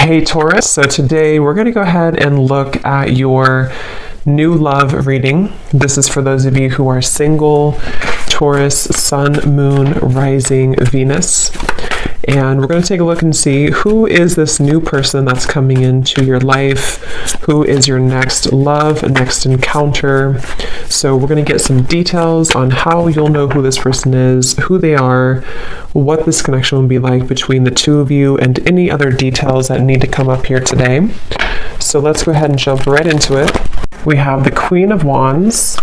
Hey Taurus, so today we're going to go ahead and look at your new love reading. This is for those of you who are single, Taurus, Sun, Moon, Rising, Venus. And we're going to take a look and see who is this new person that's coming into your life, who is your next love, next encounter. So we're going to get some details on how you'll know who this person is, who they are, what this connection will be like between the two of you, and any other details that need to come up here today. So let's go ahead and jump right into it. We have the Queen of Wands.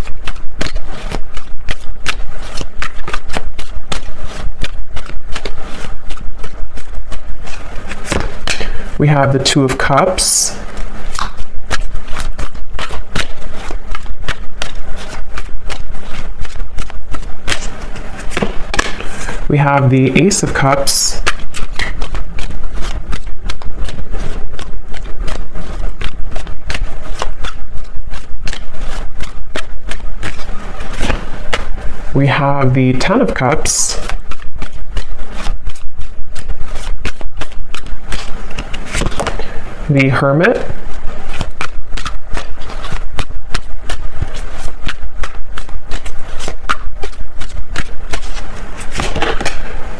We have the Two of Cups. We have the Ace of Cups. We have the Ten of Cups. The Hermit.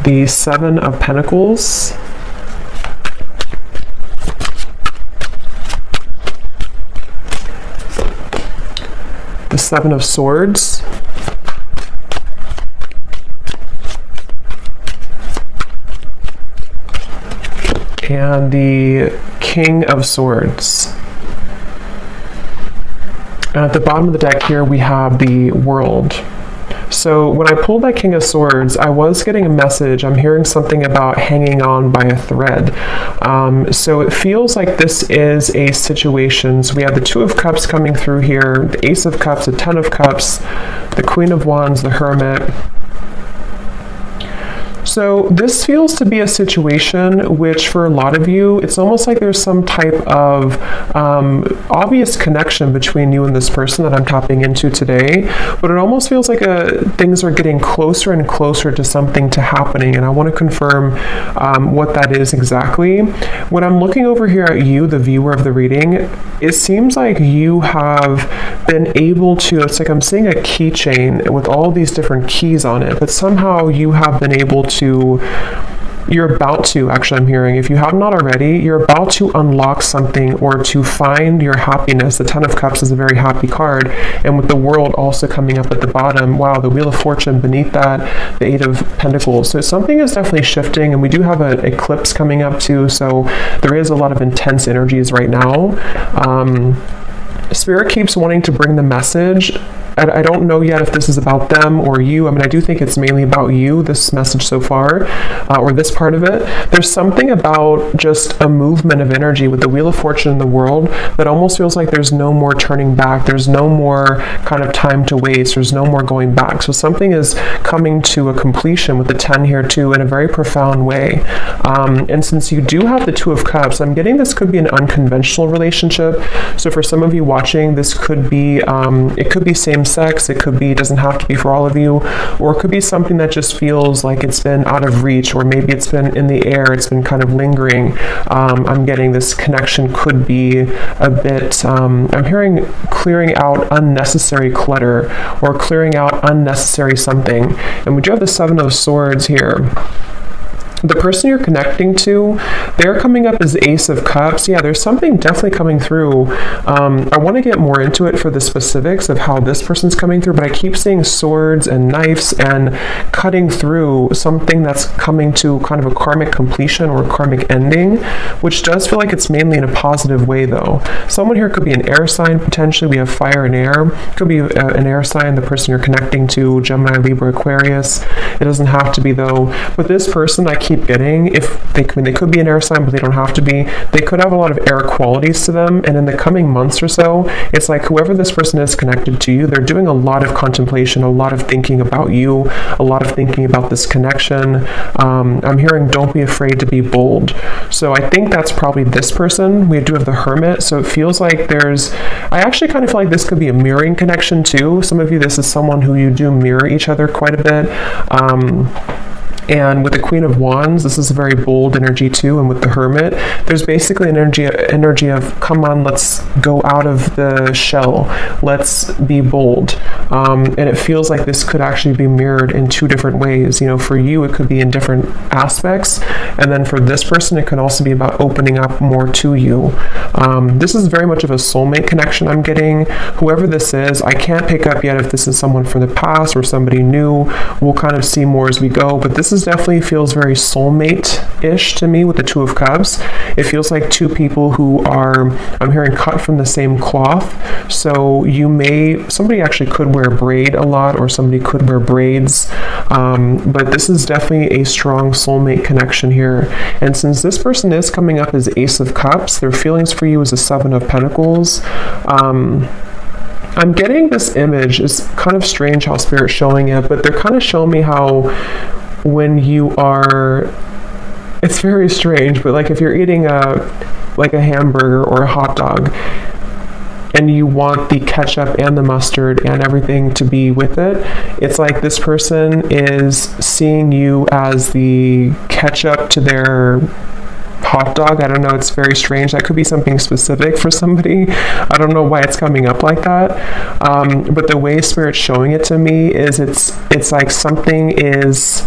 The Seven of Pentacles. The Seven of Swords. And the King of Swords. And at the bottom of the deck here, we have the World. So when I pulled that King of Swords, I was getting a message. I'm hearing something about hanging on by a thread. So it feels like this is a situation. So we have the Two of Cups coming through here, the Ace of Cups, the Ten of Cups, the Queen of Wands, the Hermit. So this feels to be a situation which for a lot of you, it's almost like there's some type of obvious connection between you and this person that I'm tapping into today, but it almost feels like things are getting closer and closer to something to happening, and I want to confirm what that is exactly. When I'm looking over here at you, the viewer of the reading, it seems like you have been able to, it's like I'm seeing a keychain with all these different keys on it, but somehow you have been able to, you're about to, actually I'm hearing, if you have not already, you're about to unlock something or to find your happiness. The Ten of Cups is a very happy card, and with the World also coming up at the bottom, wow, the Wheel of Fortune beneath that, the Eight of Pentacles. So something is definitely shifting, and we do have an eclipse coming up too, so there is a lot of intense energies right now. Spirit keeps wanting to bring the message. I don't know yet if this is about them or you. I mean, I do think it's mainly about you, this message so far, or this part of it. There's something about just a movement of energy with the Wheel of Fortune in the World that almost feels like there's no more turning back. There's no more kind of time to waste. There's no more going back. So something is coming to a completion with the 10 here too in a very profound way. And since you do have the Two of Cups, I'm getting this could be an unconventional relationship. So for some of you watching, this could be, it could be same sex, it could be, doesn't have to be for all of you, or it could be something that just feels like it's been out of reach, or maybe it's been in the air, it's been kind of lingering. I'm getting this connection could be a bit, I'm hearing clearing out unnecessary clutter, or clearing out unnecessary something. And we do have the Seven of Swords here. The person you're connecting to, they're coming up as the Ace of Cups. Yeah, there's something definitely coming through. I want to get more into it for the specifics of how this person's coming through, but I keep seeing swords and knives and cutting through something that's coming to kind of a karmic completion or a karmic ending, which does feel like it's mainly in a positive way though. Someone here could be an air sign potentially. We have fire and air. Could be an air sign, the person you're connecting to, Gemini, Libra, Aquarius. It doesn't have to be though. But this person I keep getting, if they, I mean, they could be an air sign, but they don't have to be. They could have a lot of air qualities to them, and in the coming months or so, it's like whoever this person is connected to you, they're doing a lot of contemplation, a lot of thinking about you, a lot of thinking about this connection. I'm hearing don't be afraid to be bold. So I think that's probably this person. We do have the Hermit, so it feels like there's, I actually kind of feel like this could be a mirroring connection too. Some of you, this is someone who you do mirror each other quite a bit. And with the Queen of Wands, this is a very bold energy too. And with the Hermit, there's basically an energy of, come on, let's go out of the shell. Let's be bold. And it feels like this could actually be mirrored in two different ways. You know, for you, it could be in different aspects. And then for this person, it could also be about opening up more to you. This is very much of a soulmate connection I'm getting. Whoever this is, I can't pick up yet if this is someone from the past or somebody new. We'll kind of see more as we go. But this is definitely feels very soulmate-ish to me with the Two of Cups. It feels like two people who are, I'm hearing, cut from the same cloth. So somebody actually could wear a braid a lot, or somebody could wear braids. But this is definitely a strong soulmate connection here. And since this person is coming up as Ace of Cups, their feelings for you is a Seven of Pentacles. I'm getting this image. It's kind of strange how Spirit's showing it, but they're kind of showing me how when you are, it's very strange, but like if you're eating a hamburger or a hot dog and you want the ketchup and the mustard and everything to be with it, it's like this person is seeing you as the ketchup to their hot dog. I don't know, it's very strange. That could be something specific for somebody. I don't know why it's coming up like that. But the way Spirit's showing it to me is it's like something is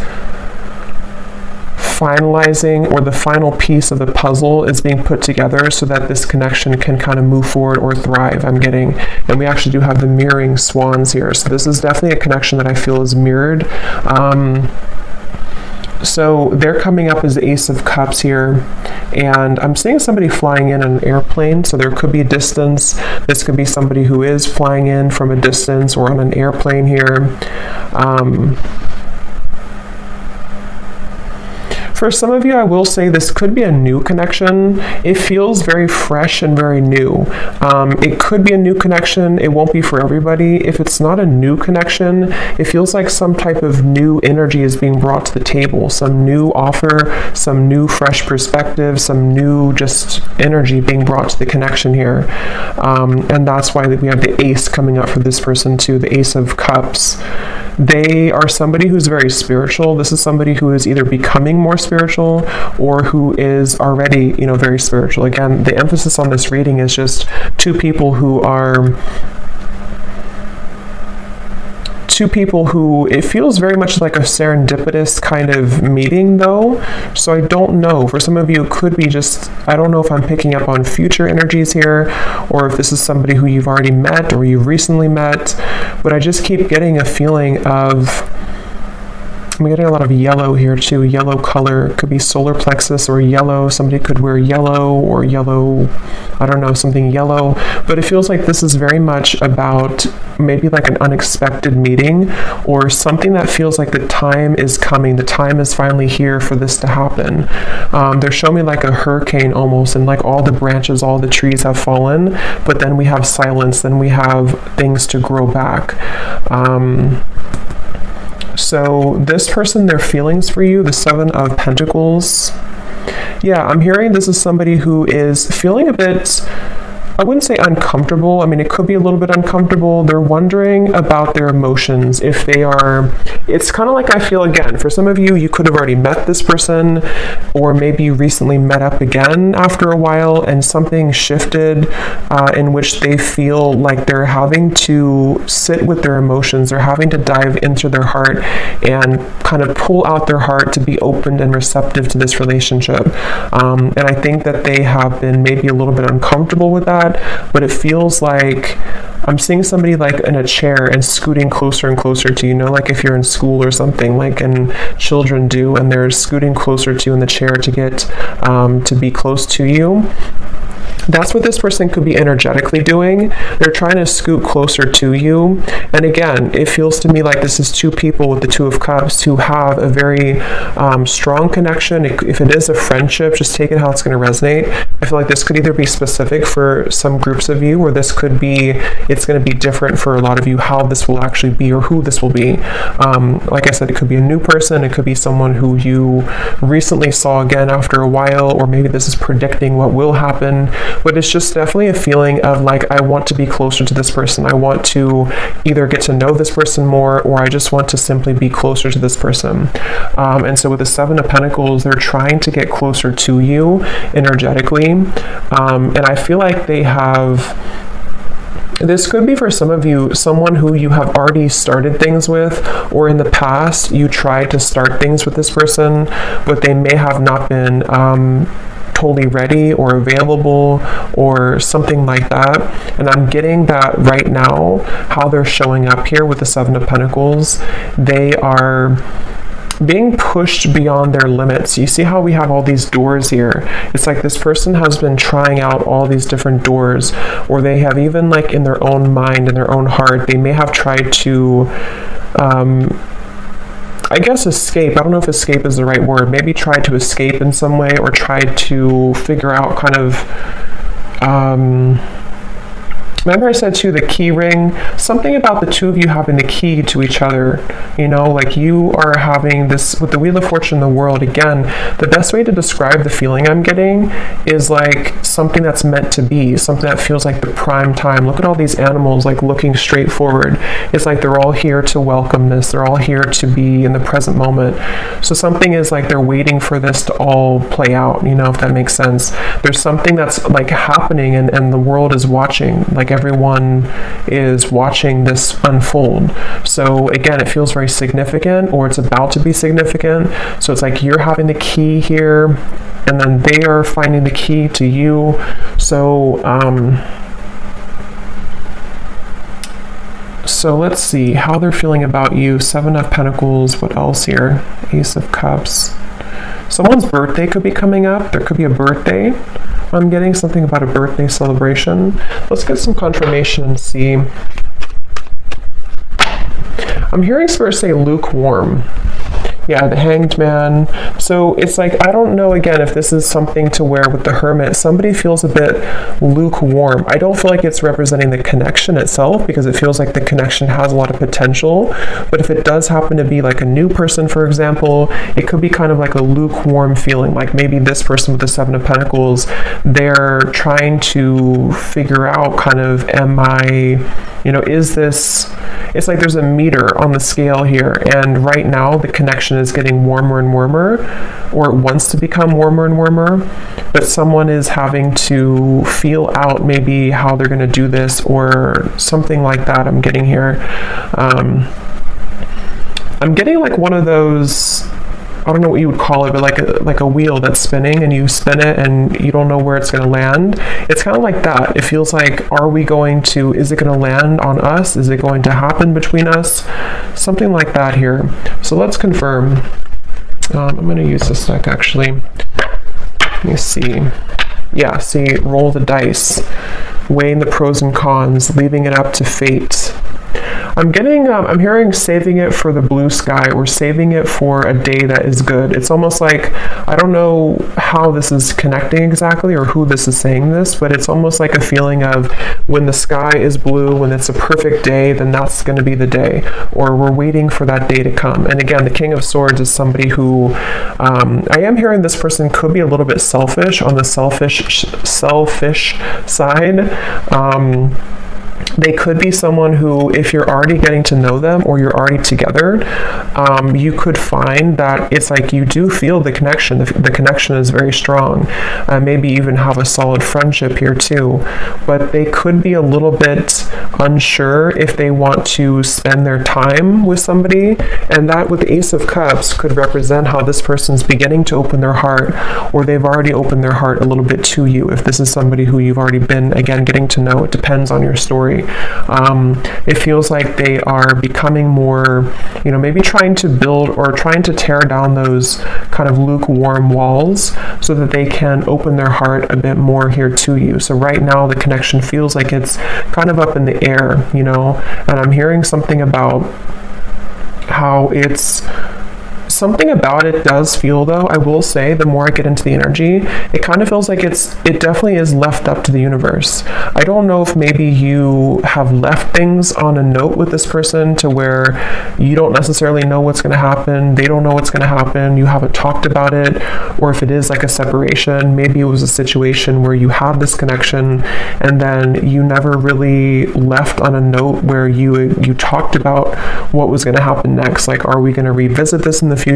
finalizing, or the final piece of the puzzle is being put together so that this connection can kind of move forward or thrive, I'm getting. And we actually do have the mirroring swans here. So this is definitely a connection that I feel is mirrored. So they're coming up as the Ace of Cups here, and I'm seeing somebody flying in an airplane, so there could be a distance. This could be somebody who is flying in from a distance or on an airplane here. For some of you, I will say this could be a new connection. It feels very fresh and very new. It could be a new connection. It won't be for everybody. If it's not a new connection, it feels like some type of new energy is being brought to the table, some new offer, some new fresh perspective, some new just energy being brought to the connection here. And that's why we have the Ace coming up for this person too, the Ace of Cups. They are somebody who's very spiritual. This is somebody who is either becoming more spiritual or who is already, very spiritual. Again, the emphasis on this reading is just two people who it feels very much like a serendipitous kind of meeting though. So I don't know. For some of you, it could be just, I don't know if I'm picking up on future energies here, or if this is somebody who you've already met or you've recently met, but I just keep getting a feeling of, I'm getting a lot of yellow here too. Yellow color. It could be solar plexus or yellow. Somebody could wear yellow or yellow, I don't know, something yellow. But it feels like this is very much about maybe like an unexpected meeting, or something that feels like the time is coming. The time is finally here for this to happen. They're showing me like a hurricane almost, and like all the branches, all the trees have fallen, but then we have silence, then we have things to grow back. So this person, their feelings for you, the Seven of Pentacles. Yeah, I'm hearing this is somebody who is feeling a bit, I wouldn't say uncomfortable. I mean, it could be a little bit uncomfortable. They're wondering about their emotions. If they are, it's kind of like, I feel again, for some of you, you could have already met this person, or maybe you recently met up again after a while and something shifted in which they feel like they're having to sit with their emotions. They're having to dive into their heart and kind of pull out their heart to be open and receptive to this relationship. And I think that they have been maybe a little bit uncomfortable with that. But it feels like I'm seeing somebody like in a chair and scooting closer and closer to you, like if you're in school or something, like and children do, and they're scooting closer to you in the chair to get to be close to you. That's what this person could be energetically doing. They're trying to scoot closer to you. And again, it feels to me like this is two people with the Two of Cups who have a very strong connection. If it is a friendship, just take it how it's going to resonate. I feel like this could either be specific for some groups of you, or this could be, it's going to be different for a lot of you, how this will actually be or who this will be. Like I said, it could be a new person. It could be someone who you recently saw again after a while, or maybe this is predicting what will happen. but it's just definitely a feeling of like, I want to be closer to this person. I want to either get to know this person more, or I just want to simply be closer to this person. And so with the Seven of Pentacles, they're trying to get closer to you energetically. And I feel like they have, this could be for some of you, someone who you have already started things with, or in the past you tried to start things with this person, but they may have not been totally ready or available or something like that. And I'm getting that right now, how they're showing up here with the Seven of Pentacles. They are being pushed beyond their limits. You see how we have all these doors here? It's like this person has been trying out all these different doors, or they have even like in their own mind, in their own heart, they may have tried to I guess escape. I don't know if escape is the right word. Maybe try to escape in some way, or try to figure out kind of remember I said too, the key ring, something about the two of you having the key to each other, you know, like you are having this, with the Wheel of Fortune, the World, again, the best way to describe the feeling I'm getting is like something that's meant to be, something that feels like the prime time. Look at all these animals like looking straight forward. It's like they're all here to welcome this. They're all here to be in the present moment. So something is like they're waiting for this to all play out, you know, if that makes sense. There's something that's like happening, and the world is watching, like everyone is watching this unfold. So again, it feels very significant, or it's about to be significant. So it's like you're having the key here, and then they are finding the key to you. So so let's see how they're feeling about you. Seven of Pentacles. What else here? Ace of Cups. Someone's birthday could be coming up. There could be a birthday. I'm getting something about a birthday celebration. Let's get some confirmation and see. I'm hearing Spirit say lukewarm. Yeah, the Hanged Man. So it's like, I don't know, again, if this is something to where with the Hermit, somebody feels a bit lukewarm. I don't feel like it's representing the connection itself, because it feels like the connection has a lot of potential. But if it does happen to be like a new person, for example, it could be kind of like a lukewarm feeling. Like maybe this person with the Seven of Pentacles, they're trying to figure out kind of, am I, you know, is this, it's like there's a meter on the scale here, and right now the connection is getting warmer and warmer, or it wants to become warmer and warmer, but someone is having to feel out maybe how they're going to do this, or something like that. I'm getting here. I'm getting like one of those, I don't know what you would call it, but like a wheel that's spinning, and you spin it and you don't know where it's going to land. It's kind of like that. It feels like, are we going to, is it going to land on us? Is it going to happen between us? Something like that here. So let's confirm. I'm going to use this deck actually. Let me see. Yeah, see, roll the dice, weighing the pros and cons, leaving it up to fate. I'm getting, I'm hearing saving it for the blue sky, or saving it for a day that is good. It's almost like, I don't know how this is connecting exactly, or who this is saying this, but it's almost like a feeling of when the sky is blue, when it's a perfect day, then that's going to be the day, or we're waiting for that day to come. And again, the King of Swords is somebody who, I am hearing this person could be a little bit selfish, on the selfish side. They could be someone who, if you're already getting to know them, or you're already together, you could find that it's like you do feel the connection. The connection is very strong. Maybe even have a solid friendship here too. But they could be a little bit unsure if they want to spend their time with somebody. And that, with the Ace of Cups, could represent how this person's beginning to open their heart, or they've already opened their heart a little bit to you. If this is somebody who you've already been, again, getting to know, it depends on your story. It feels like they are becoming more, you know, maybe trying to build, or trying to tear down those kind of lukewarm walls, so that they can open their heart a bit more here to you. So right now the connection feels like it's kind of up in the air, you know, and I'm hearing something about how it's Something about it does feel, though, I will say, the more I get into the energy, it kind of feels like it definitely is left up to the universe. I don't know if maybe you have left things on a note with this person to where you don't necessarily know what's going to happen, they don't know what's going to happen, you haven't talked about it, or if it is like a separation, maybe it was a situation where you had this connection and then you never really left on a note where you talked about what was going to happen next. Like, are we going to revisit this in the future?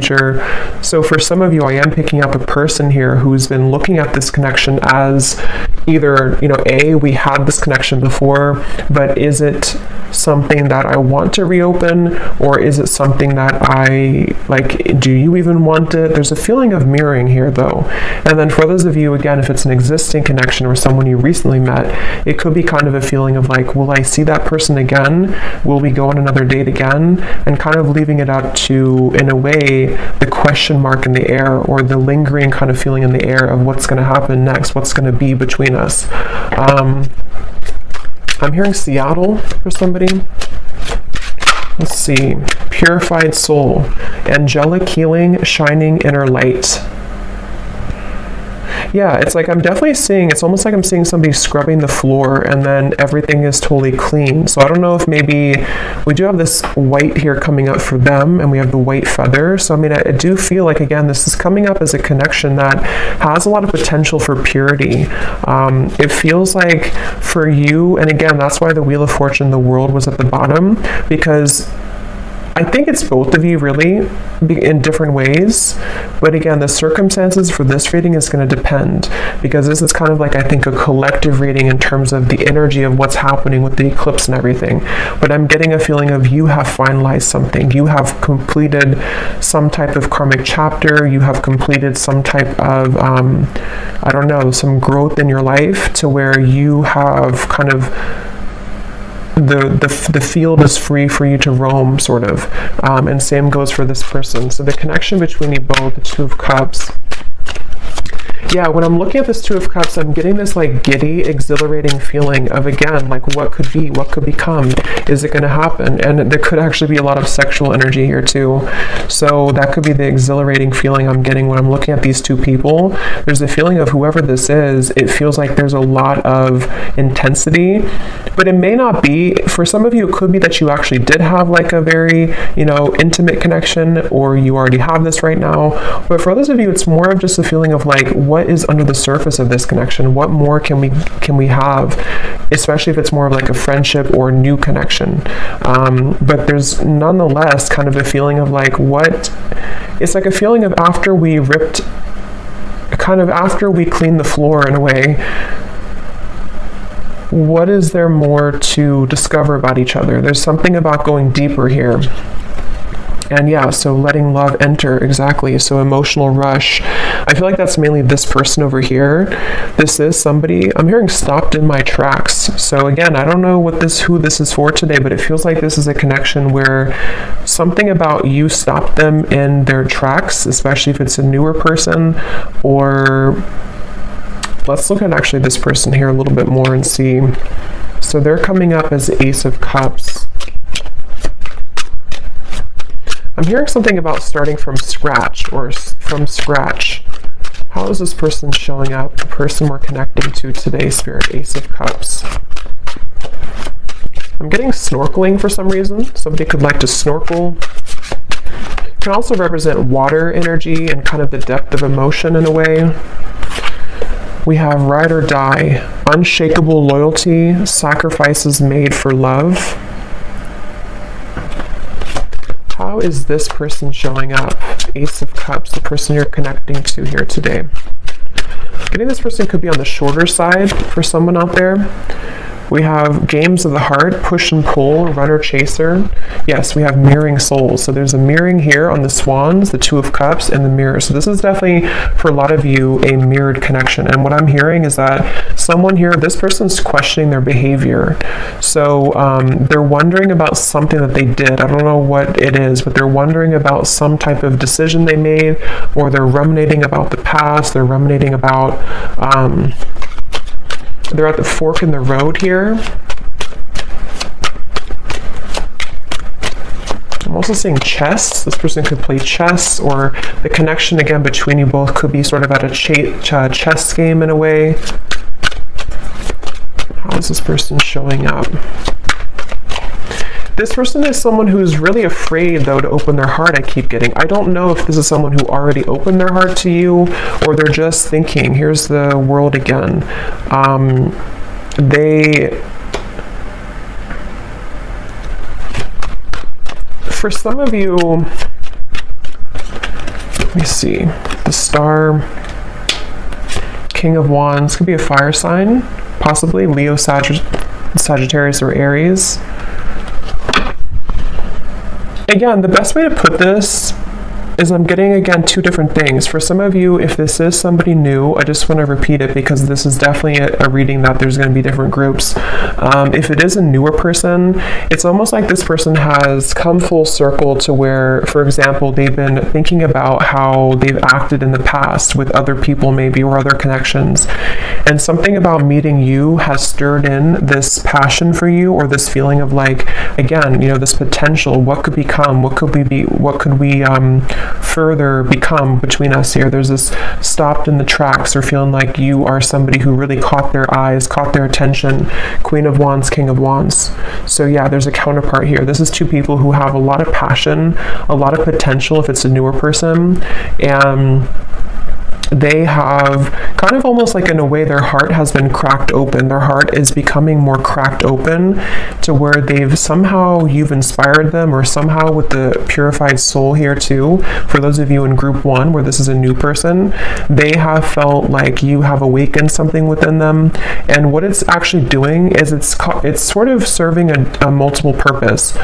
So for some of you, I am picking up a person here who's been looking at this connection as either, we had this connection before, but is it something that I want to reopen, or is it something that I like? Do you even want it? There's a feeling of mirroring here, though. And then for those of you, again, if it's an existing connection or someone you recently met, it could be kind of a feeling of like, will I see that person again? Will we go on another date again? And kind of leaving it up to, in a way, the question mark in the air, or the lingering kind of feeling in the air of what's going to happen next, what's going to be between us. I'm hearing Seattle for somebody. Let's see. Purified soul. Angelic healing, shining inner light. Yeah, it's like I'm definitely seeing, it's almost like I'm seeing somebody scrubbing the floor and then everything is totally clean. So I don't know if maybe we do have this white here coming up for them, and we have the white feather. So I mean, I do feel like, again, this is coming up as a connection that has a lot of potential for purity. It feels like for you, and again, that's why the Wheel of Fortune, the world, was at the bottom, because I think it's both of you really in different ways, but again, the circumstances for this reading is going to depend, because this is kind of like, I think, a collective reading in terms of the energy of what's happening with the eclipse and everything. But I'm getting a feeling of you have finalized something, you have completed some type of karmic chapter, you have completed some type of I don't know, some growth in your life to where you have kind of the field is free for you to roam, sort of. And same goes for this person. So the connection between you both, the Two of Cups. Yeah, when I'm looking at this Two of Cups, I'm getting this like giddy, exhilarating feeling of, again, like what could be, what could become, is it going to happen? And there could actually be a lot of sexual energy here too. So that could be the exhilarating feeling I'm getting when I'm looking at these two people. There's a feeling of whoever this is, it feels like there's a lot of intensity, but it may not be. For some of you, it could be that you actually did have like a very, intimate connection, or you already have this right now. But for others of you, it's more of just a feeling of like, what is under the surface of this connection? What more can we have, especially if it's more of like a friendship or new connection? But there's nonetheless kind of a feeling of like, it's like a feeling of after we cleaned the floor in a way, what is there more to discover about each other? There's something about going deeper here. And yeah, so letting love enter, exactly. So emotional rush. I feel like that's mainly this person over here. This is somebody, I'm hearing stopped in my tracks. So again, I don't know who this is for today, but it feels like this is a connection where something about you stopped them in their tracks, especially if it's a newer person. Or let's look at actually this person here a little bit more and see. So they're coming up as the Ace of Cups. I'm hearing something about starting from scratch, How is this person showing up, the person we're connecting to today, Spirit? Ace of Cups. I'm getting snorkeling for some reason. Somebody could like to snorkel. It can also represent water energy and kind of the depth of emotion in a way. We have ride or die, unshakable loyalty, sacrifices made for love. How is this person showing up? Ace of Cups, the person you're connecting to here today. Getting this person could be on the shorter side for someone out there. We have games of the heart, push and pull, runner chaser. Yes, we have mirroring souls. So there's a mirroring here on the swans, the Two of Cups, and the mirror. So this is definitely, for a lot of you, a mirrored connection. And what I'm hearing is that someone here, this person's questioning their behavior. So they're wondering about something that they did. I don't know what it is, but they're wondering about some type of decision they made, or they're ruminating about the past. They're ruminating about... they're at the fork in the road here. I'm also seeing chess. This person could play chess, or the connection again between you both could be sort of at a chess game in a way. How is this person showing up? This person is someone who's really afraid, though, to open their heart, I keep getting. I don't know if this is someone who already opened their heart to you, or they're just thinking. Here's the world again. For some of you, let me see, the Star, King of Wands, could be a fire sign, possibly Leo, Sagittarius, or Aries. Again, the best way to put this is I'm getting, again, two different things. For some of you, if this is somebody new, I just want to repeat it because this is definitely a reading that there's going to be different groups. If it is a newer person, it's almost like this person has come full circle to where, for example, they've been thinking about how they've acted in the past with other people maybe, or other connections. And something about meeting you has stirred in this passion for you, or this feeling of like, again, you know, this potential. What could become? What could we be? What could we further become between us here? There's this stopped in the tracks, or feeling like you are somebody who really caught their eyes, caught their attention. Queen of Wands, King of Wands. So yeah, there's a counterpart here. This is two people who have a lot of passion, a lot of potential if it's a newer person, and they have kind of almost like, in a way, their heart has been cracked open. Their heart is becoming more cracked open to where they've somehow, you've inspired them, or somehow with the purified soul here too. For those of you in group 1 where this is a new person, they have felt like you have awakened something within them. And what it's actually doing is it's sort of serving a multiple purpose.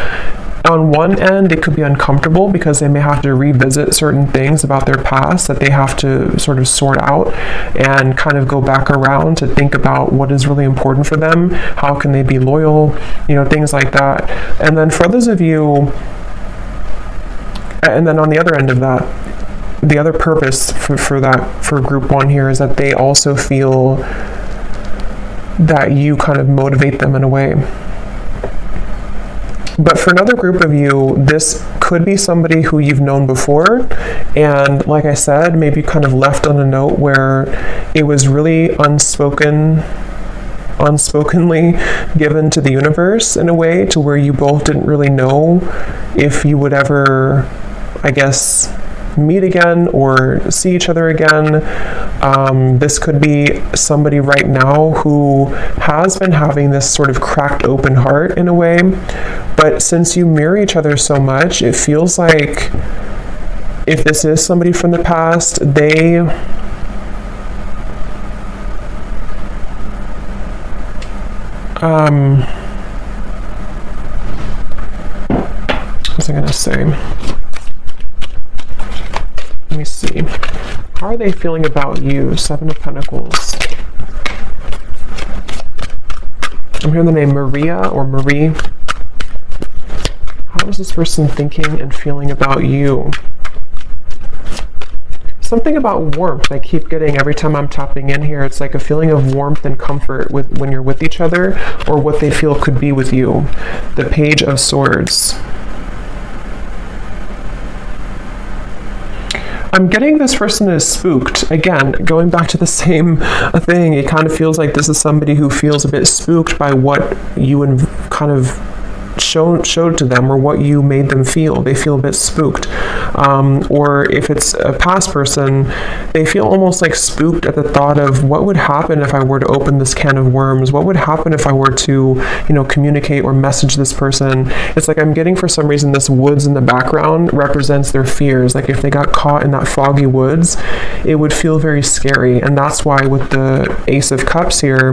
On one end, it could be uncomfortable because they may have to revisit certain things about their past that they have to sort of sort out and kind of go back around to think about what is really important for them. How can they be loyal? You know, things like that. And then for others of you, and then on the other end of that, the other purpose for group 1 here is that they also feel that you kind of motivate them in a way. But for another group of you, this could be somebody who you've known before, and like I said, maybe kind of left on a note where it was really unspokenly given to the universe in a way, to where you both didn't really know if you would ever, I guess, meet again or see each other again. This could be somebody right now who has been having this sort of cracked open heart in a way, but since you mirror each other so much, it feels like if this is somebody from the past, what was I gonna say? Let me see. How are they feeling about you? 7 of Pentacles. I'm hearing the name Maria or Marie. How is this person thinking and feeling about you? Something about warmth I keep getting every time I'm tapping in here. It's like a feeling of warmth and comfort when you're with each other, or what they feel could be with you. The Page of Swords. I'm getting this person is spooked. Again, going back to the same thing, it kind of feels like this is somebody who feels a bit spooked by what you kind of showed to them, or what you made them feel. They feel a bit spooked. Or if it's a past person, they feel almost like spooked at the thought of what would happen if I were to open this can of worms? What would happen if I were to, communicate or message this person? It's like I'm getting, for some reason, this woods in the background represents their fears. Like if they got caught in that foggy woods, it would feel very scary. And that's why with the Ace of Cups here,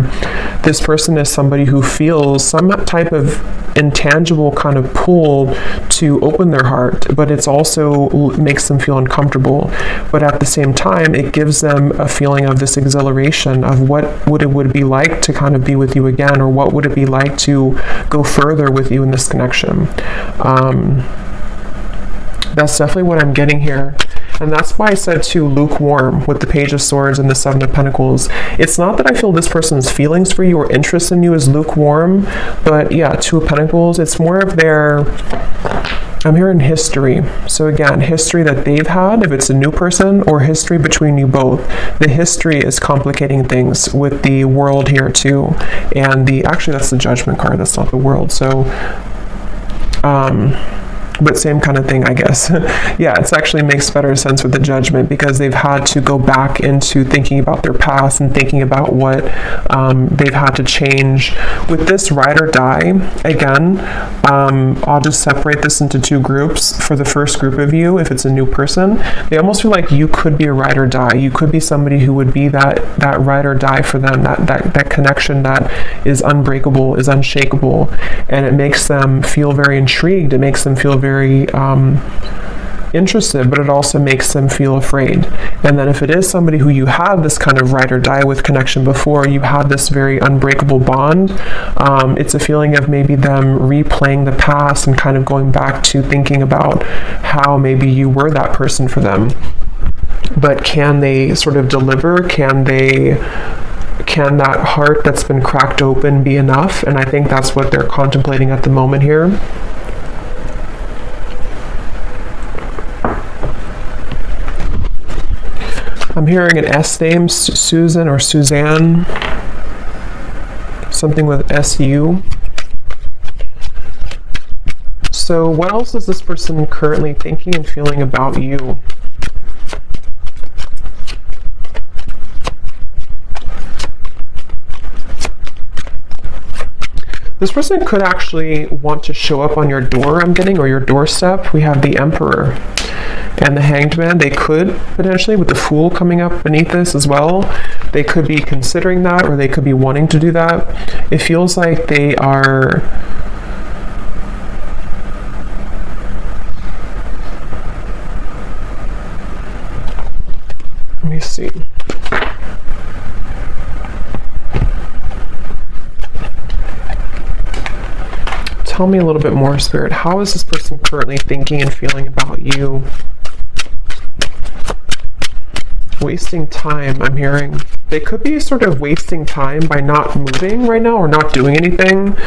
this person is somebody who feels some type of intangible kind of pull to open their heart, but it's also makes them feel uncomfortable. But at the same time, it gives them a feeling of this exhilaration of what it would be like to kind of be with you again, or what would it be like to go further with you in this connection. That's definitely what I'm getting here. And that's why I said too, lukewarm with the Page of Swords and the 7 of Pentacles. It's not that I feel this person's feelings for you or interest in you is lukewarm, but yeah, 2 of Pentacles, it's more of their, I'm hearing history. So again, history that they've had, if it's a new person, or history between you both. The history is complicating things with the world here too. And actually that's the Judgment card, that's not the world. So, but same kind of thing, I guess. Yeah, it actually makes better sense with the Judgment, because they've had to go back into thinking about their past and thinking about what they've had to change. With this ride or die, again, I'll just separate this into two groups. For the first group of you, if it's a new person, they almost feel like you could be a ride or die. You could be somebody who would be that ride or die for them, that connection that is unbreakable, is unshakable, and it makes them feel very intrigued. It makes them feel very interested, but it also makes them feel afraid. And then if it is somebody who you have this kind of ride or die with connection before, you had this very unbreakable bond, it's a feeling of maybe them replaying the past and kind of going back to thinking about how maybe you were that person for them. But can they sort of deliver? Can that heart that's been cracked open be enough? And I think that's what they're contemplating at the moment here. I'm hearing an S name, Susan or Suzanne, something with SU. So what else is this person currently thinking and feeling about you? This person could actually want to show up on your door, I'm getting, or your doorstep. We have the Emperor and the Hanged Man. They could potentially, with the Fool coming up beneath this as well, they could be considering that, or they could be wanting to do that. It feels like they are... Let me see. Tell me a little bit more, Spirit. How is this person currently thinking and feeling about you? Wasting time, I'm hearing. They could be sort of wasting time by not moving right now or not doing anything.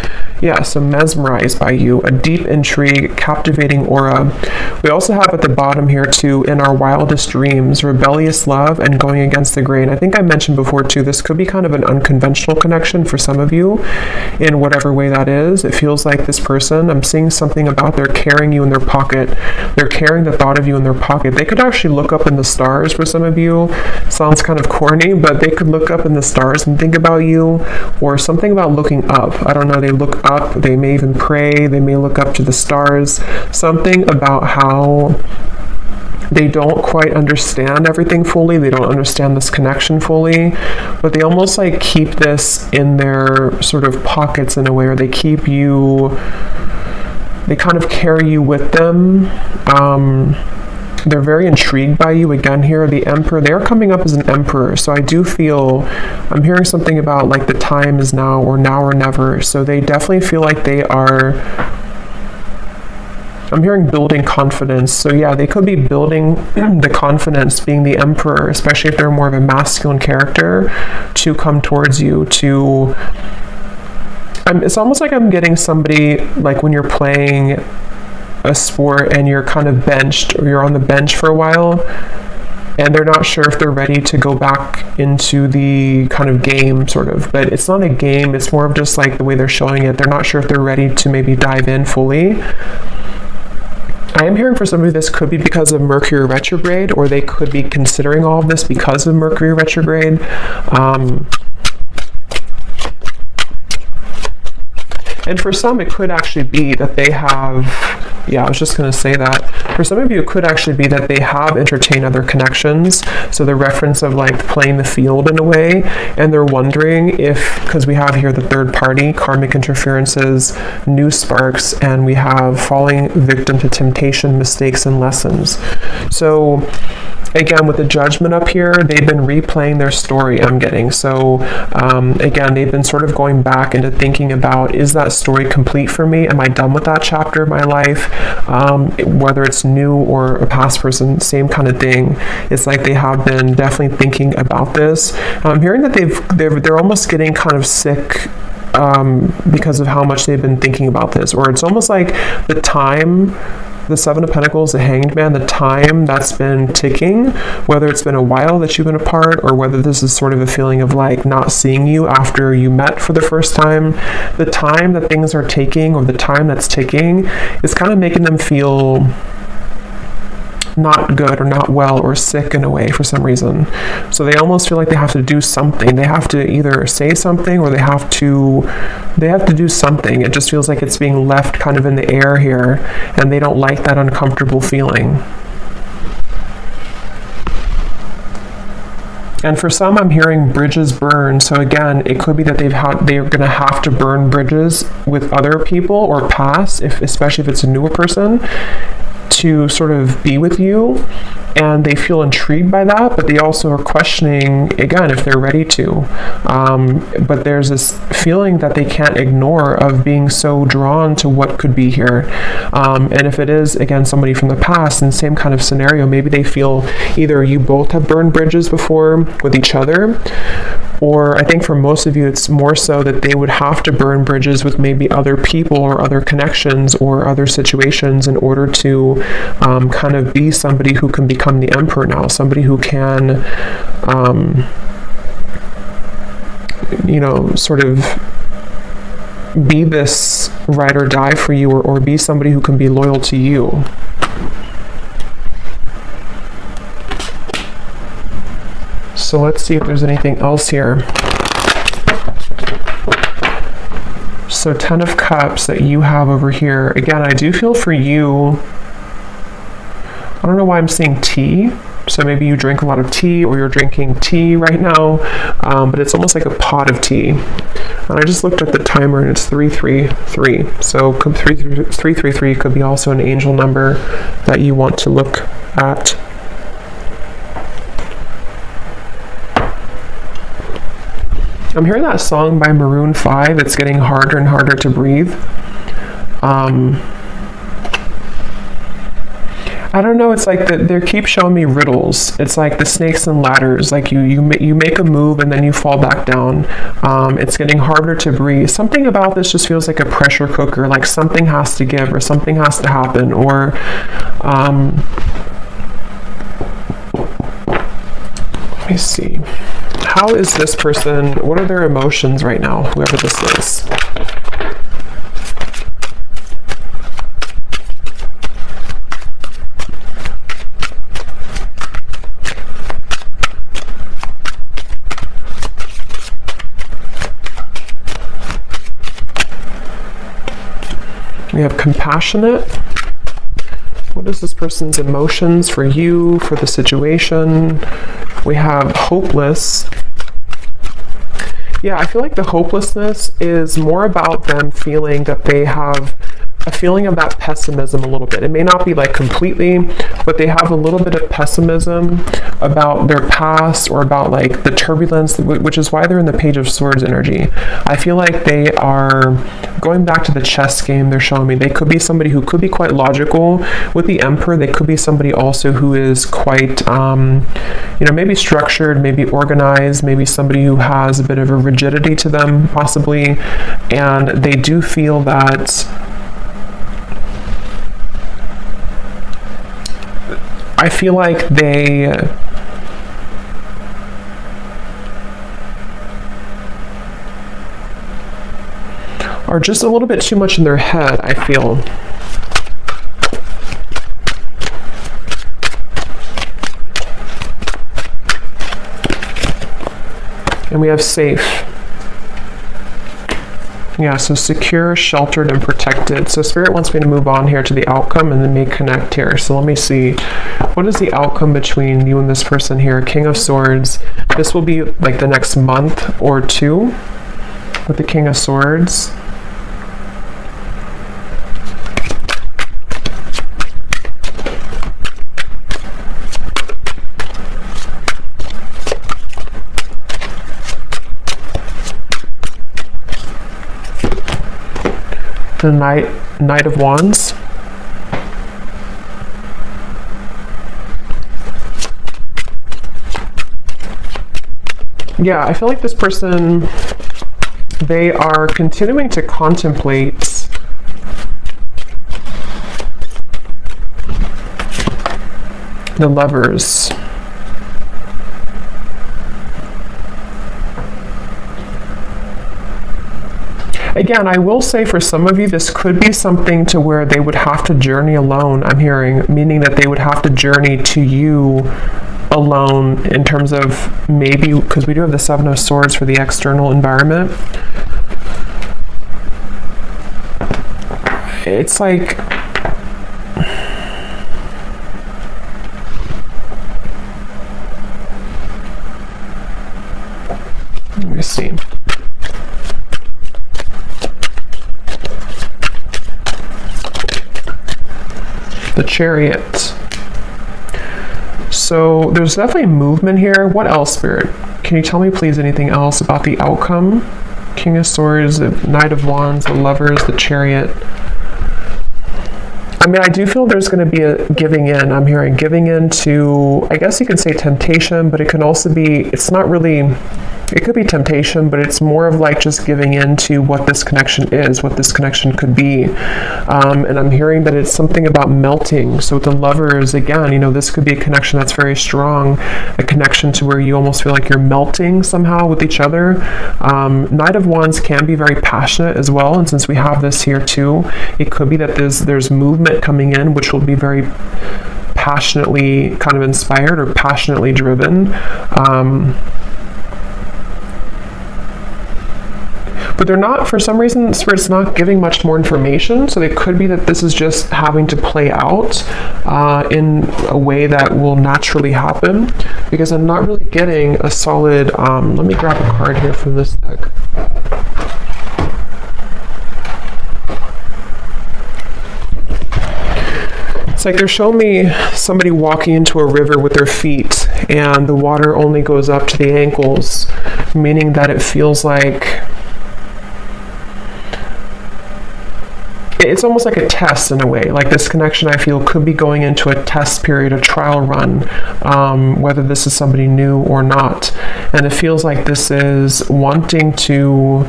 Yeah, so mesmerized by you, a deep intrigue, captivating aura. We also have at the bottom here too, in our wildest dreams, rebellious love and going against the grain. I think I mentioned before too, this could be kind of an unconventional connection for some of you in whatever way that is. It feels like this person, I'm seeing something about they're carrying you in their pocket. They're carrying the thought of you in their pocket. They could actually look up in the stars for some of you. Sounds kind of corny, but they could look up in the stars and think about you, or something about looking up. I don't know, they look up, they may even pray, they may look up to the stars. Something about how they don't quite understand everything fully, they don't understand this connection fully, but they almost like keep this in their sort of pockets in a way, or they keep you, they kind of carry you with them. They're very intrigued by you again here. The Emperor, they're coming up as an Emperor. So I do feel, I'm hearing something about like the time is now or never. So they definitely feel like they are, I'm hearing building confidence. So yeah, they could be building the confidence, being the Emperor, especially if they're more of a masculine character, to come towards you, to, it's almost like I'm getting somebody like when you're playing a sport and you're kind of benched, or you're on the bench for a while and they're not sure if they're ready to go back into the kind of game sort of, but it's not a game, it's more of just like the way they're showing it. They're not sure if they're ready to maybe dive in fully. I am hearing for somebody this could be because of Mercury retrograde, or they could be considering all of this because of Mercury retrograde. And for some, it could actually be that they have, yeah, I was just going to say that. For some of you, it could actually be that they have entertained other connections. So the reference of like playing the field in a way, and they're wondering if, because we have here the third party, karmic interferences, new sparks, and we have falling victim to temptation, mistakes, and lessons. So again, with the Judgment up here, they've been replaying their story, I'm getting. So again, they've been sort of going back into thinking about, is that story complete for me? Am I done with that chapter of my life? Whether it's new or a past person, same kind of thing. It's like they have been definitely thinking about this. I'm hearing that they're almost getting kind of sick because of how much they've been thinking about this, or it's almost like the time the Seven of Pentacles, the Hanged Man, the time that's been ticking, whether it's been a while that you've been apart or whether this is sort of a feeling of like not seeing you after you met for the first time, the time that things are taking or the time that's ticking is kind of making them feel not good or not well or sick in a way for some reason. So they almost feel like they have to do something. They have to either say something or they have to do something. It just feels like it's being left kind of in the air here, and they don't like that uncomfortable feeling. And for some, I'm hearing bridges burn. So again, it could be that they're going to have to burn bridges with other people or pass, especially if it's a newer person, to sort of be with you, and they feel intrigued by that, but they also are questioning again if they're ready to. But there's this feeling that they can't ignore of being so drawn to what could be here. And if it is again somebody from the past in the same kind of scenario, maybe they feel either you both have burned bridges before with each other, or I think for most of you it's more so that they would have to burn bridges with maybe other people or other connections or other situations in order to kind of be somebody who can become the emperor now, somebody who can sort of be this ride or die for you, or be somebody who can be loyal to you. So let's see if there's anything else here. So 10 of Cups that you have over here. Again, I do feel for you, I don't know why I'm seeing tea. So maybe you drink a lot of tea, or you're drinking tea right now, but it's almost like a pot of tea. And I just looked at the timer and it's 333. So 333 could be also an angel number that you want to look at. I'm hearing that song by Maroon 5. It's getting harder and harder to breathe. I don't know, it's like they keep showing me riddles. It's like the snakes and ladders, like you make a move and then you fall back down. It's getting harder to breathe. Something about this just feels like a pressure cooker, like something has to give or something has to happen, or let me see. How is this person, what are their emotions right now, whoever this is? We have compassionate. What is this person's emotions for you, for the situation? We have hopeless. Yeah, I feel like the hopelessness is more about them feeling that they have a feeling of that pessimism a little bit. It may not be like completely, but they have a little bit of pessimism about their past or about like the turbulence, which is why they're in the Page of Swords energy. I feel like they are going back to the chess game they're showing me. They could be somebody who could be quite logical. With the Emperor, they could be somebody also who is quite, maybe structured, maybe organized, maybe somebody who has a bit of a rigidity to them, possibly. And they do feel that I feel like they are just a little bit too much in their head, I feel. And we have safe. Yeah, so secure, sheltered, and protected. So Spirit wants me to move on here to the outcome and then may connect here. So let me see. What is the outcome between you and this person here? King of Swords. This will be like the next month or two with the King of Swords. The Knight of Wands. Yeah, I feel like this person, they are continuing to contemplate The Lovers. Again, I will say for some of you, this could be something to where they would have to journey alone, I'm hearing, meaning that they would have to journey to you alone in terms of maybe, because we do have the Seven of Swords for the external environment. It's like, let me see. The Chariot. So there's definitely movement here. What else, Spirit? Can you tell me please anything else about the outcome? King of Swords, the Knight of Wands, the Lovers, the Chariot. I mean, I do feel there's going to be a giving in. I'm hearing giving in to, I guess you can say temptation, but it can also be, it's not really, it could be temptation, but it's more of like just giving in to what this connection is, what this connection could be. And I'm hearing that it's something about melting. So with the Lovers, again, you know, this could be a connection that's very strong, a connection to where you almost feel like you're melting somehow with each other. Knight of Wands can be very passionate as well. And since we have this here too, it could be that there's movement coming in, which will be very passionately kind of inspired or passionately driven. But they're not, for some reason, Spirit's not giving much more information, so it could be that this is just having to play out in a way that will naturally happen, because I'm not really getting a solid, let me grab a card here from this deck. It's like they're showing me somebody walking into a river with their feet, and the water only goes up to the ankles, meaning that it feels like it's almost like a test in a way. Like this connection, I feel, could be going into a test period, a trial run, whether this is somebody new or not. And it feels like this is wanting to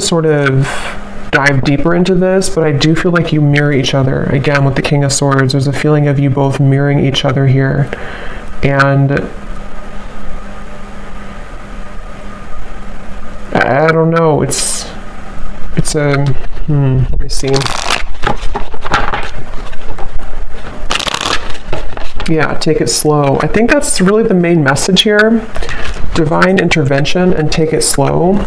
sort of dive deeper into this, but I do feel like you mirror each other. Again, with the King of Swords, there's a feeling of you both mirroring each other here. And I don't know, it's a, let me see. Yeah, take it slow. I think that's really the main message here. Divine intervention and take it slow.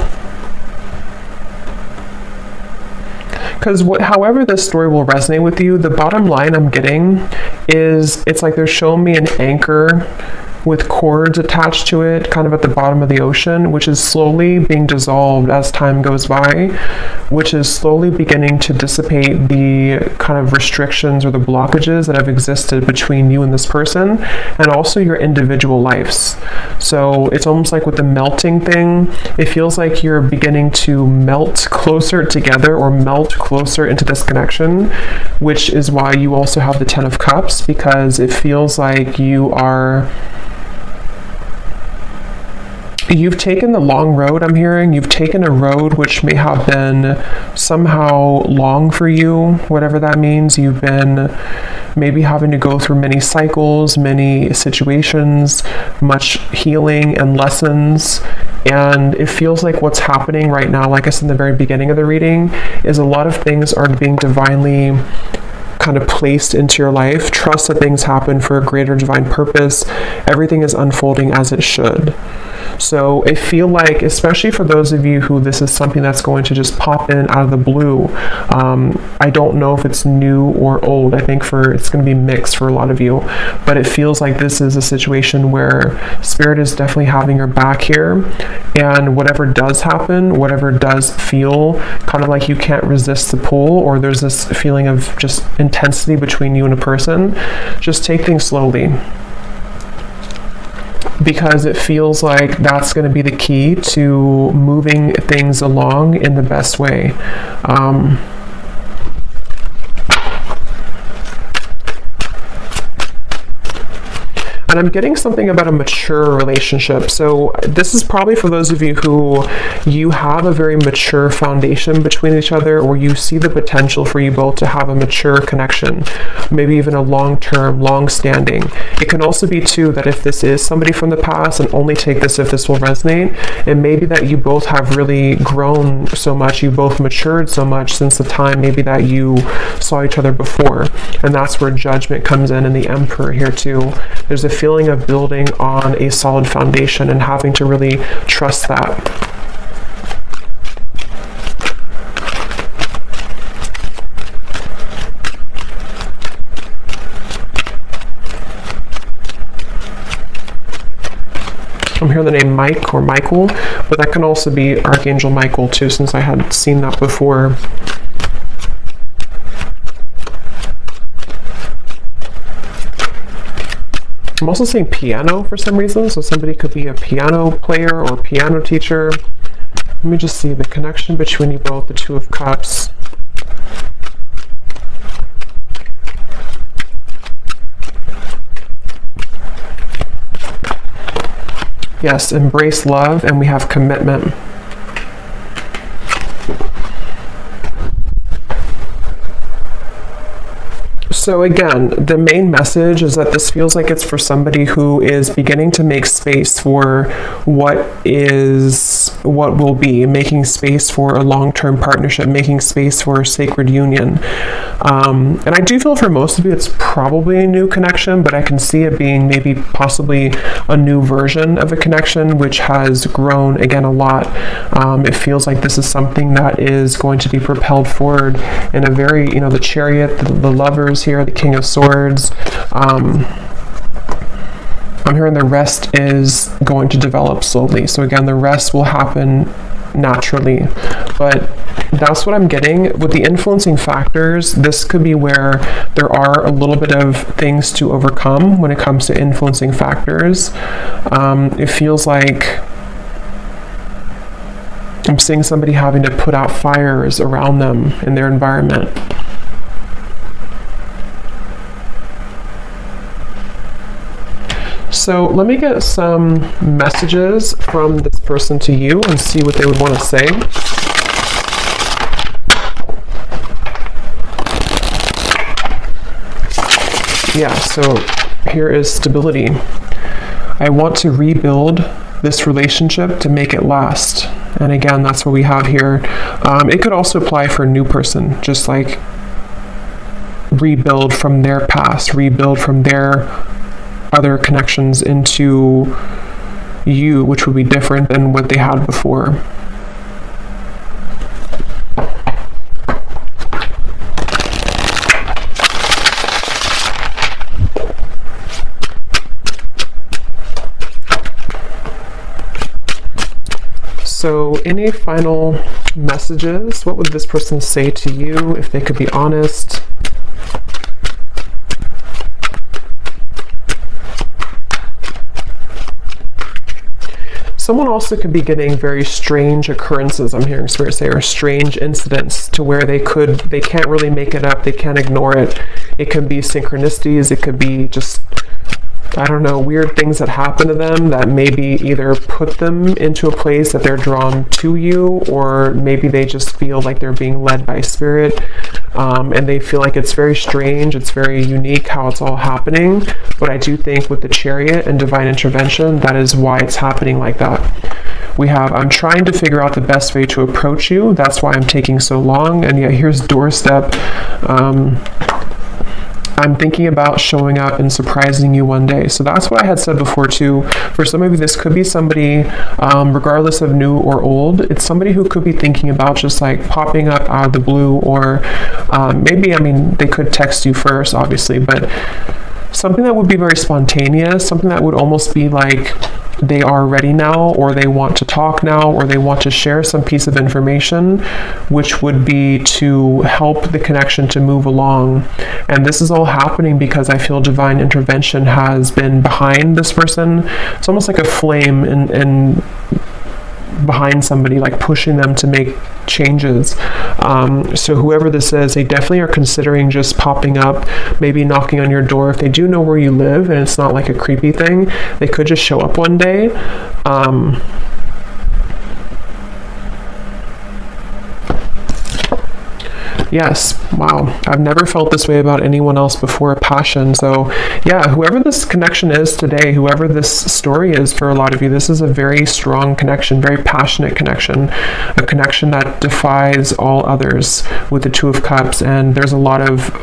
Because however this story will resonate with you, the bottom line I'm getting is it's like they're showing me an anchor with cords attached to it, kind of at the bottom of the ocean, which is slowly being dissolved as time goes by, which is slowly beginning to dissipate the kind of restrictions or the blockages that have existed between you and this person, and also your individual lives. So it's almost like with the melting thing, it feels like you're beginning to melt closer together or melt closer into this connection, which is why you also have the Ten of Cups, because it feels like you've taken the long road, I'm hearing. You've taken a road which may have been somehow long for you, whatever that means. You've been maybe having to go through many cycles, many situations, much healing and lessons. And it feels like what's happening right now, like I said in the very beginning of the reading, is a lot of things are being divinely kind of placed into your life. Trust that things happen for a greater divine purpose. Everything is unfolding as it should. So I feel like, especially for those of you who this is something that's going to just pop in out of the blue, I don't know if it's new or old. I think it's going to be mixed for a lot of you, but it feels like this is a situation where Spirit is definitely having your back here, and whatever does happen, whatever does feel kind of like you can't resist the pull, or there's this feeling of just intensity between you and a person, just take things slowly. Because it feels like that's going to be the key to moving things along in the best way. And And I'm getting something about a mature relationship. So this is probably for those of you who you have a very mature foundation between each other, or you see the potential for you both to have a mature connection, maybe even a long-term, long-standing. It can also be too that if this is somebody from the past, and only take this if this will resonate, and maybe that you both have really grown so much, you both matured so much since the time maybe that you saw each other before. And that's where judgment comes in, and the Emperor here too. There's a feeling of building on a solid foundation and having to really trust that. I'm hearing the name Mike or Michael, but that can also be Archangel Michael too, since I had seen that before. I'm also seeing piano for some reason, so somebody could be a piano player or piano teacher. Let me just see the connection between you both, the Two of Cups. Yes, embrace love, and we have commitment. So again, the main message is that this feels like it's for somebody who is beginning to make space for what will be, making space for a long-term partnership, making space for a sacred union. And I do feel for most of you it's probably a new connection, but I can see it being maybe possibly a new version of a connection which has grown again a lot. It feels like this is something that is going to be propelled forward in a very, the Chariot, the Lovers here, the King of Swords. I'm hearing the rest is going to develop slowly. So again, the rest will happen naturally, but that's what I'm getting with the influencing factors. This could be where there are a little bit of things to overcome when it comes to influencing factors. It feels like I'm seeing somebody having to put out fires around them in their environment. So let me get some messages from this person to you and see what they would want to say. Yeah, so here is stability. I want to rebuild this relationship to make it last. And again, that's what we have here. It could also apply for a new person, just like rebuild from their past, rebuild from their other connections into you, which would be different than what they had before. So any final messages? What would this person say to you if they could be honest? Someone also could be getting very strange occurrences, I'm hearing Spirit say, or strange incidents to where they can't really make it up, they can't ignore it. It could be synchronicities, it could be just, I don't know, weird things that happen to them that maybe either put them into a place that they're drawn to you, or maybe they just feel like they're being led by Spirit, and they feel like it's very strange, it's very unique how it's all happening. But I do think with the Chariot and divine intervention, that is why it's happening like that. We have, I'm trying to figure out the best way to approach you, that's why I'm taking so long, and yet here's doorstep. I'm thinking about showing up and surprising you one day. So that's what I had said before too. For some of you, this could be somebody, regardless of new or old, it's somebody who could be thinking about just like popping up out of the blue, or maybe, they could text you first, obviously, but something that would be very spontaneous, something that would almost be like they are ready now, or they want to talk now, or they want to share some piece of information, which would be to help the connection to move along. And this is all happening because I feel divine intervention has been behind this person. It's almost like a flame and behind somebody, like pushing them to make changes. So whoever this is, they definitely are considering just popping up, maybe knocking on your door. If they do know where you live and it's not like a creepy thing, they could just show up one day. Yes, wow. I've never felt this way about anyone else before, a passion. So yeah, whoever this connection is today, whoever this story is for a lot of you, this is a very strong connection, very passionate connection, a connection that defies all others with the Two of Cups. And there's a lot of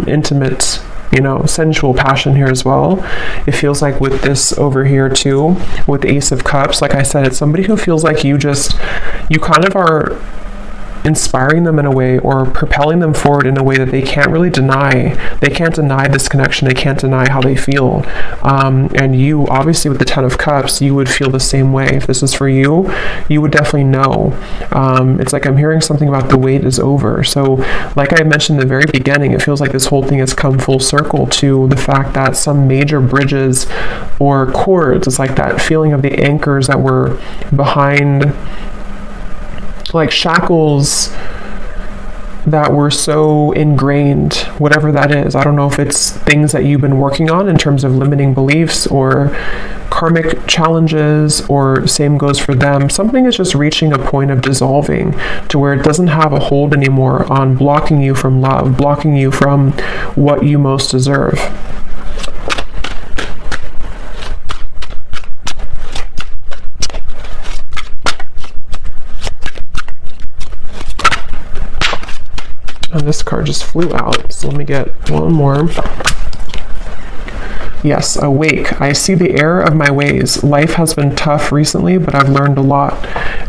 intimate, sensual passion here as well. It feels like with this over here too, with the Ace of Cups, like I said, it's somebody who feels like you kind of are inspiring them in a way, or propelling them forward in a way that they can't really deny. They can't deny this connection. They can't deny how they feel. And you, obviously, with the Ten of Cups, you would feel the same way. If this is for you, you would definitely know. It's like I'm hearing something about the wait is over. So like I mentioned in the very beginning, it feels like this whole thing has come full circle to the fact that some major bridges or cords, it's like that feeling of the anchors that were behind, like shackles that were so ingrained, whatever that is. I don't know if it's things that you've been working on in terms of limiting beliefs or karmic challenges, or same goes for them. Something is just reaching a point of dissolving to where it doesn't have a hold anymore on blocking you from love, blocking you from what you most deserve. And this card just flew out, so let me get one more. Yes, awake. I see the error of my ways. Life has been tough recently, but I've learned a lot.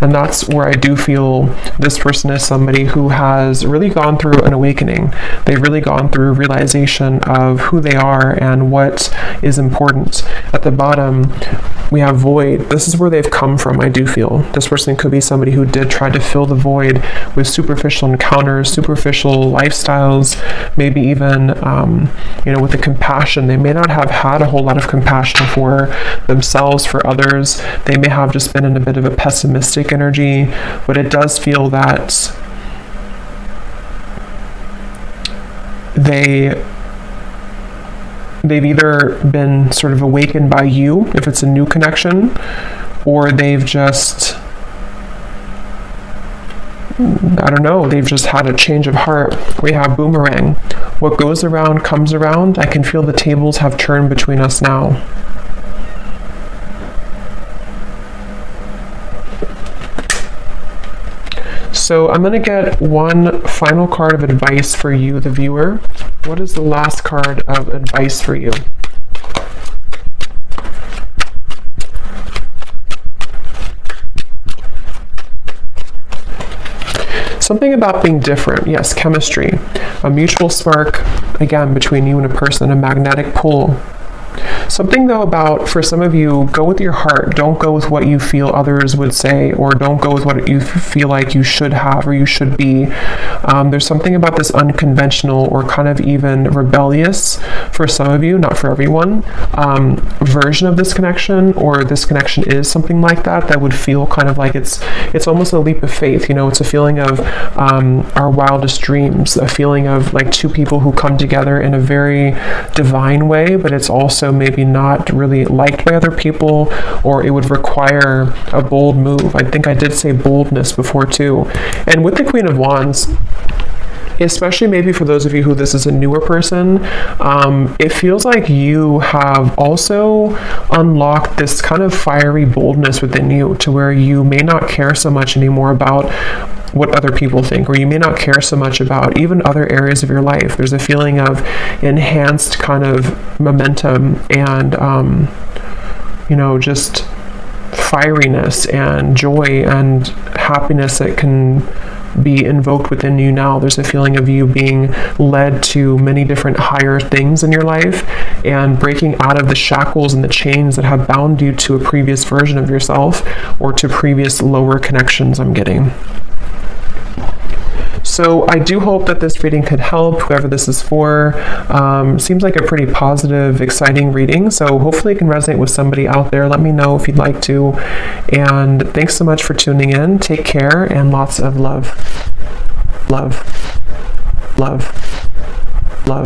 And that's where I do feel this person is somebody who has really gone through an awakening. They've really gone through realization of who they are and what is important. At the bottom, we have void. This is where they've come from, I do feel. This person could be somebody who did try to fill the void with superficial encounters, superficial lifestyles, maybe even, with the compassion. They may not have had a whole lot of compassion for themselves, for others. They may have just been in a bit of a pessimistic energy, but it does feel that they've either been sort of awakened by you, if it's a new connection, or they've just, they've just had a change of heart. We have boomerang. What goes around comes around. I can feel the tables have turned between us now. So I'm going to get one final card of advice for you, the viewer. What is the last card of advice for you? Something about being different. Yes, chemistry. A mutual spark, again, between you and a person, a magnetic pull. Something though about, for some of you, go with your heart. Don't go with what you feel others would say, or don't go with what you feel like you should have or you should be. There's something about this unconventional or kind of even rebellious, for some of you, not for everyone, version of this connection, or this connection is something like that would feel kind of like it's almost a leap of faith. It's a feeling of our wildest dreams, a feeling of like two people who come together in a very divine way, but it's also maybe not really liked by other people, or it would require a bold move. I think I did say boldness before too. And with the Queen of Wands, especially maybe for those of you who this is a newer person, it feels like you have also unlocked this kind of fiery boldness within you, to where you may not care so much anymore about what other people think, or you may not care so much about even other areas of your life. There's a feeling of enhanced kind of momentum and, just fieriness and joy and happiness that can be invoked within you now. There's a feeling of you being led to many different higher things in your life and breaking out of the shackles and the chains that have bound you to a previous version of yourself, or to previous lower connections I'm getting. So I do hope that this reading could help whoever this is for. Seems like a pretty positive, exciting reading. So hopefully it can resonate with somebody out there. Let me know if you'd like to. And thanks so much for tuning in. Take care and lots of love. Love. Love.